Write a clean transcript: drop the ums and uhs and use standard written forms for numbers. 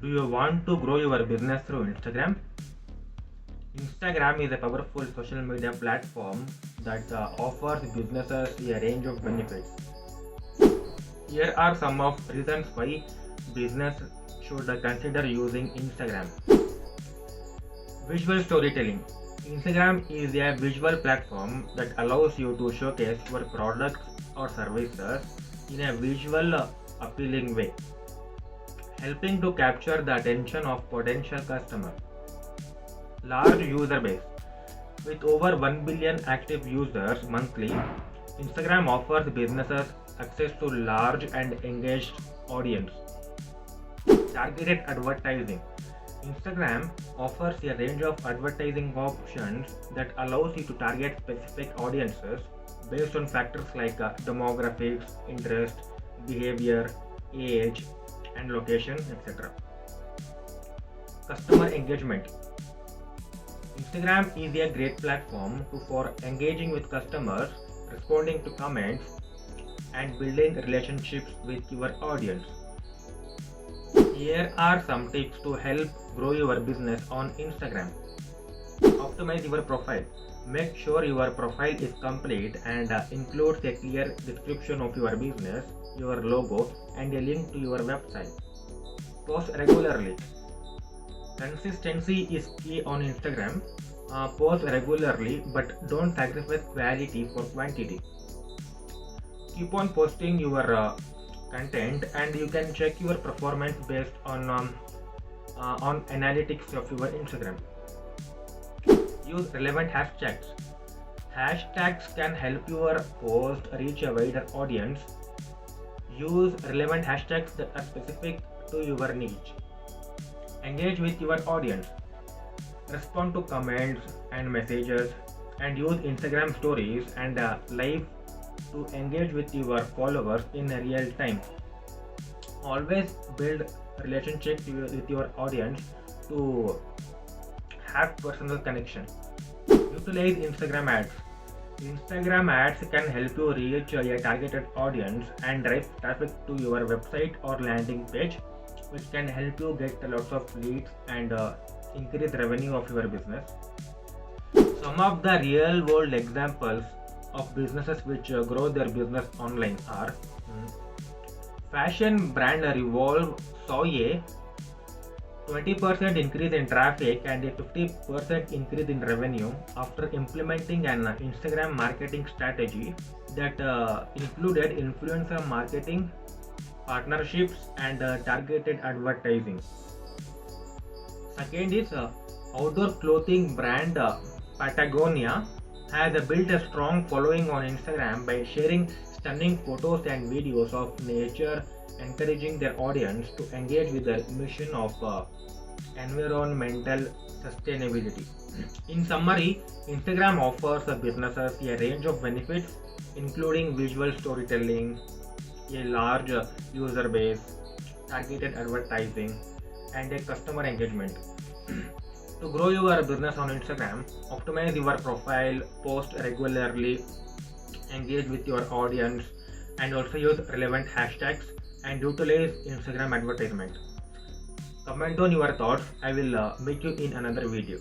Do you want to grow your business through Instagram? Instagram is a powerful social media platform that offers businesses a range of benefits. Here are some of reasons why business should consider using Instagram. Visual storytelling. Instagram is a visual platform that allows you to showcase your products or services in a visual appealing way, helping to capture the attention of potential customers. Large user base. With over 1 billion active users monthly, Instagram offers businesses access to large and engaged audience. Targeted advertising. Instagram offers a range of advertising options that allows you to target specific audiences based on factors like demographics, interest, behavior, age, and location, etc. Customer engagement. Instagram is a great platform for engaging with customers, responding to comments, and building relationships with your audience. Here are some tips to help grow your business on Instagram. Optimize your profile. Make sure your profile is complete and includes a clear description of your business, your logo, and a link to your website. Post regularly. Consistency is key on Instagram. Post regularly, but don't sacrifice quality for quantity. Keep on posting your content, and you can check your performance based on analytics of your Instagram. Use relevant hashtags. Hashtags can help your post reach a wider audience. Use relevant hashtags that are specific to your niche. Engage with your audience. Respond to comments and messages, and use Instagram stories and live to engage with your followers in real time. Always build relationships with your audience to have personal connection. Utilize Instagram ads. Instagram ads can help you reach a targeted audience and drive traffic to your website or landing page, which can help you get lots of leads and increase revenue of your business. Some of the real world examples of businesses which grow their business online are fashion brand Revolve saw a 20% increase in traffic and a 50% increase in revenue after implementing an Instagram marketing strategy that included influencer marketing, partnerships, and targeted advertising. Second is outdoor clothing brand Patagonia has built a strong following on Instagram by sharing stunning photos and videos of nature, encouraging their audience to engage with their mission of environmental sustainability. In summary, Instagram offers businesses a range of benefits, including visual storytelling, a large user base, targeted advertising, and a customer engagement. To grow your business on Instagram, optimize your profile, post regularly, engage with your audience, and also use relevant hashtags and utilize Instagram advertisement. Comment on your thoughts. I will meet you in another video.